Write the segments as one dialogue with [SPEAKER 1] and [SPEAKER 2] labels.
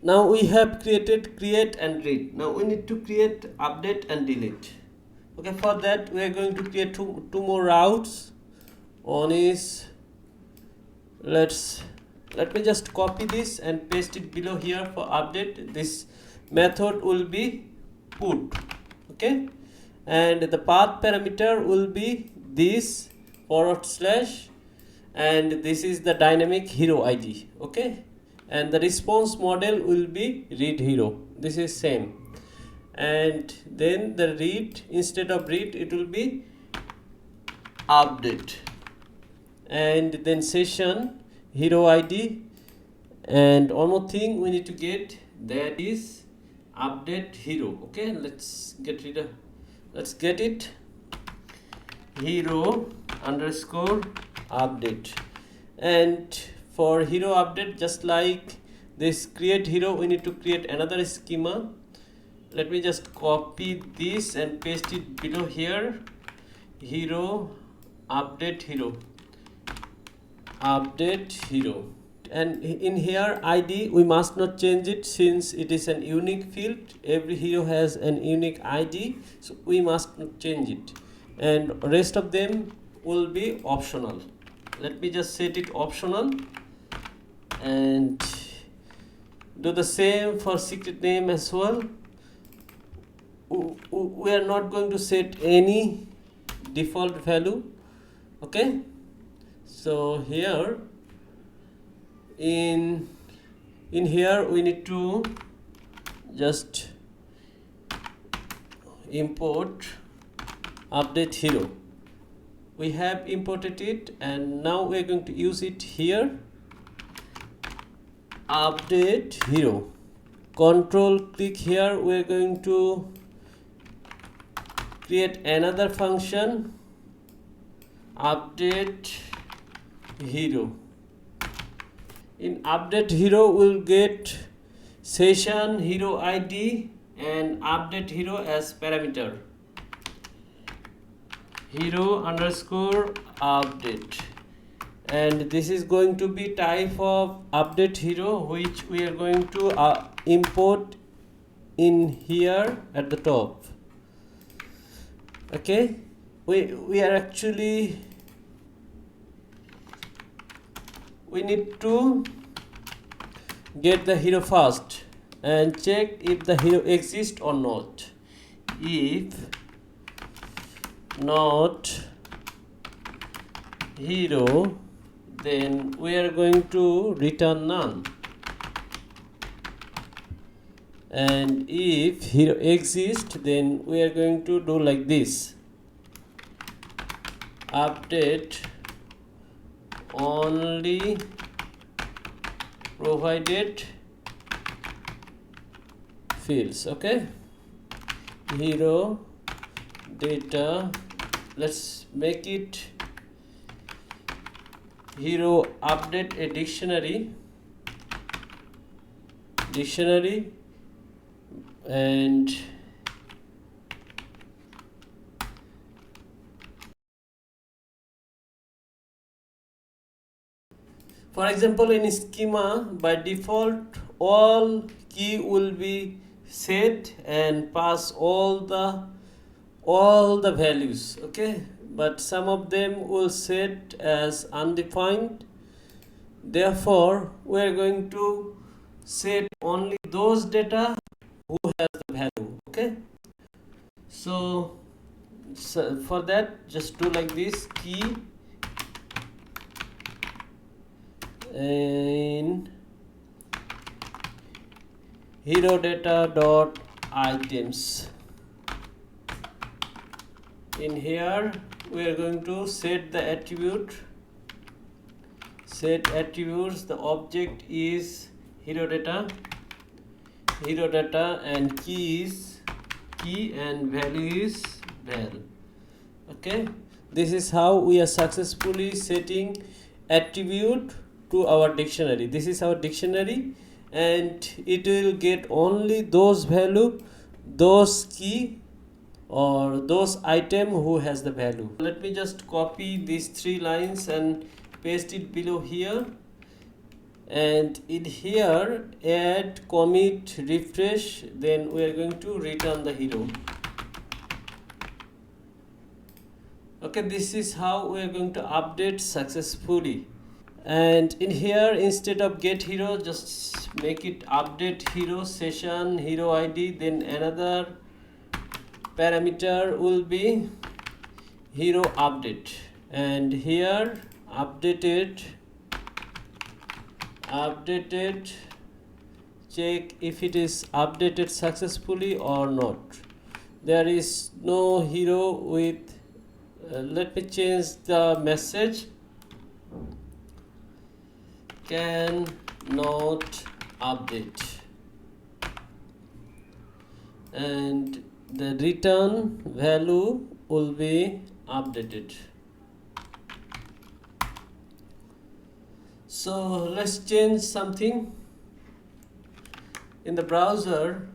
[SPEAKER 1] Now we have created create and read. Now we need to create update and delete. Okay, for that we are going to create two more routes. One is, let me just copy this and paste it below here for update. This method will be put, okay, and the path parameter will be this /, and this is the dynamic hero ID, okay, and the response model will be read hero. This is same, and then the read, instead of read it will be update, and then session hero ID, and one more thing we need to get, that is update hero. Okay, let's get it, hero underscore update. And for hero update, just like this create hero, we need to create another schema. Let me just copy this and paste it below here, hero update hero, and in here ID we must not change it, since it is an unique field. Every hero has an unique ID, so we must not change it, and rest of them will be optional. Let me just set it optional, and do the same for secret name as well. We are not going to set any default value, okay. So here in here we need to just import update hero. We have imported it, and now we are going to use it here, update hero. Control click here, we are going to create another function, update hero. In update hero we'll get session hero ID and update hero as parameter, hero underscore update, and this is going to be type of update hero, which we are going to import in here at the top. Okay, we are actually, we need to get the hero first and check if the hero exists or not. If not hero, then we are going to return none, and if hero exists, then we are going to do like this, update only provided fields. Okay, hero data, let's make it hero update a dictionary, and for example, in schema by default all key will be set and pass all the values, okay, but some of them will set as undefined. Therefore we are going to set only those data who has the value, okay. So for that, just do like this, key in hero data dot items. In here we are going to set the attributes. The object is hero data, and key is key, and value is val. Okay, this is how we are successfully setting attribute to our dictionary. This is our dictionary, and it will get only those value, those key or those item who has the value. Let me just copy these 3 lines and paste it below here. and in here add commit refresh, then we are going to return the hero. Okay, this is how we are going to update successfully. And in here, instead of get hero, just make it update hero session hero id, then another parameter will be hero update, and here updated check if it is updated successfully or not. There is no hero with let me change the message, can not update, and the return value will be updated. So let's change something in the browser.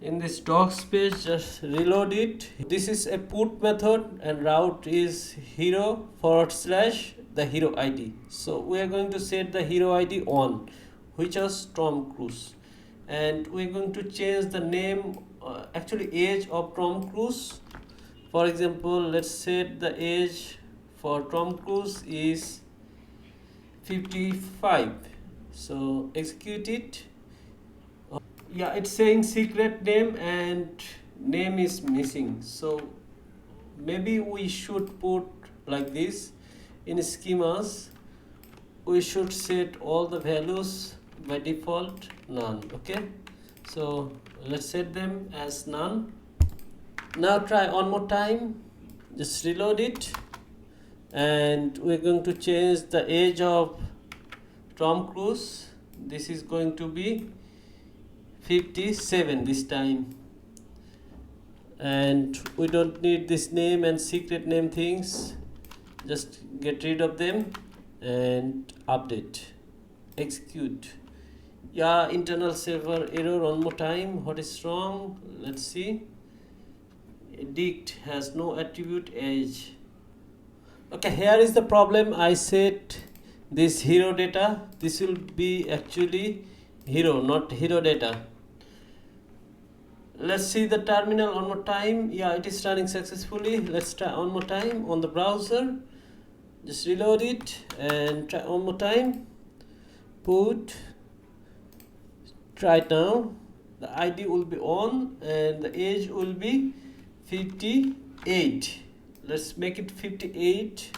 [SPEAKER 1] In this docs page, just reload it. This is a put method and route is hero / the hero id. So we are going to set the hero id on, which is Tom Cruise, and we're going to change the name, actually age of Tom Cruise. For example, let's set the age for Tom Cruise is 55. So execute it. Yeah, it's saying secret name and name is missing, so maybe we should put like this. In schemas we should set all the values by default none. Okay, so let's set them as none. Now try one more time, just reload it, and we're going to change the age of Tom Cruise. This is going to be 57 this time, and we don't need this name and secret name things, just get rid of them and update, execute. Yeah, internal server error. One more time, what is wrong? Let's see. Dict has no attribute age. Okay, here is the problem. I set this hero data, this will be actually hero, not hero data. Let's see the terminal one more time. Yeah, it is running successfully. Let's try one more time on the browser. Just reload it and try one more time. Put, try it now. The ID will be on and the age will be 58. Let's make it 58.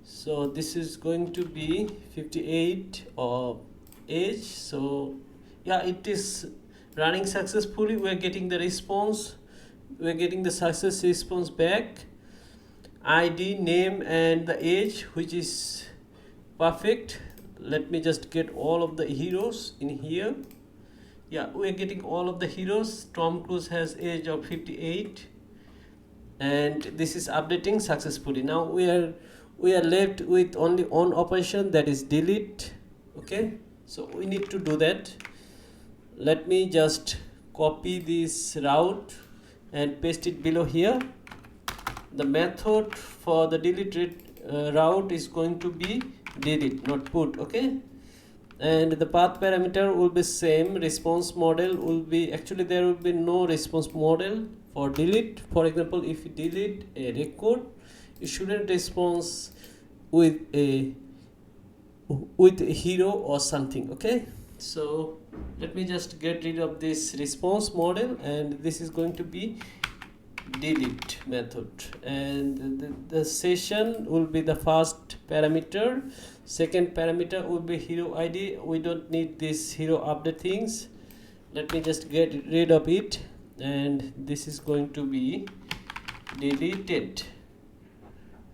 [SPEAKER 1] So this is going to be 58 of age. So yeah, it is running successfully. We're getting the response, we're getting the success response back, ID, name and the age, which is perfect. Let me just get all of the heroes in here. Yeah, we're getting all of the heroes. Tom Cruise has age of 58 and this is updating successfully. Now we are left with only one operation, that is delete. Okay, so we need to do that. Let me just copy this route and paste it below here. The method for the delete route is going to be delete, not put. Okay, and the path parameter will be same. Response model will be, actually there will be no response model for delete. For example, if you delete a record, you shouldn't respond with a hero or something. Okay, so let me just get rid of this response model, and this is going to be delete method, and the session will be the first parameter. Second parameter will be hero id. We don't need this hero update things. Let me just get rid of it, and this is going to be deleted,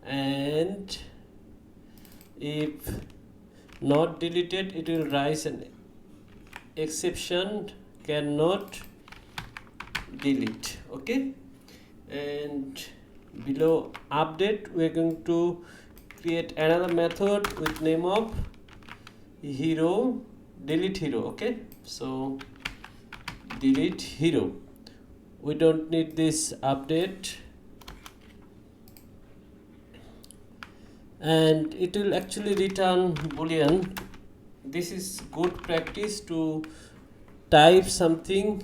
[SPEAKER 1] and if not deleted it will rise an exception, cannot delete. Okay, and below update we're going to create another method with name of hero, delete hero. Okay, so delete hero, we don't need this update. and it will actually return boolean. This is good practice to type something,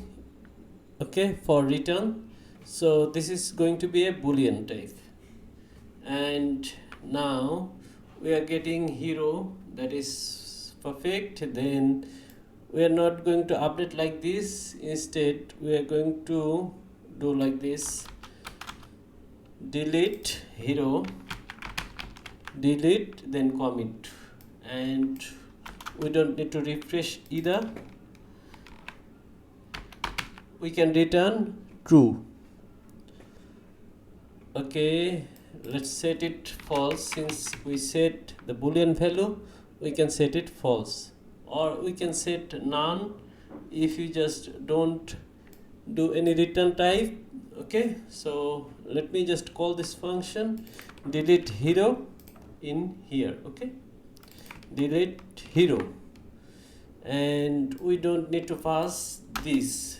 [SPEAKER 1] okay, for return. So this is going to be a boolean type, and now we are getting hero, that is perfect. Then we are not going to update like this, instead we are going to do like this: delete hero, delete, then commit, and we don't need to refresh either. We can return true. Okay, let's set it false. Since we set the boolean value, we can set it false, or we can set none if you just don't do any return type. Okay, so let me just call this function delete hero in here. Okay, delete hero, and we don't need to pass this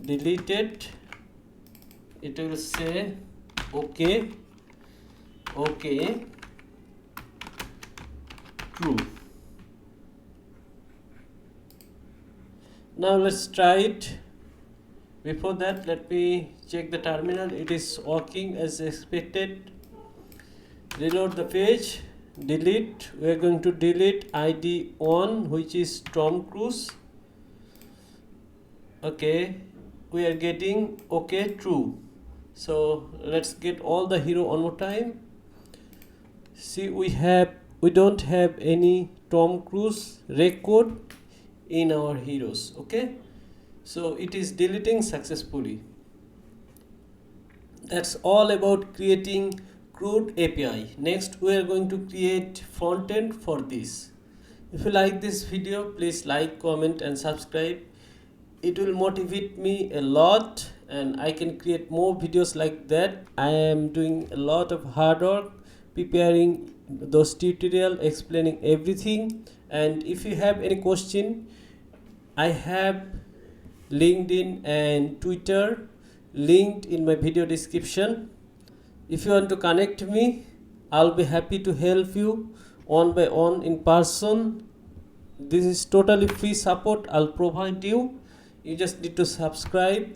[SPEAKER 1] deleted. It will say okay, okay, true. Now let's try it. Before that, let me check the terminal. It is working as expected. Reload the page, delete. We are going to delete id 1, which is Tom Cruise. Okay, we are getting okay, true. So let's get all the hero one more time. See, we don't have any Tom Cruise record in our heroes. Okay, so it is deleting successfully. That's all about creating CRUD API. Next, we are going to create frontend for this. If you like this video, please like, comment, and subscribe. It will motivate me a lot, and I can create more videos like that. I am doing a lot of hard work preparing those tutorials, explaining everything. And if you have any question, I have LinkedIn and Twitter linked in my video description. If you want to connect me, I'll be happy to help you one by one in person. This is totally free support I'll provide you. You just need to subscribe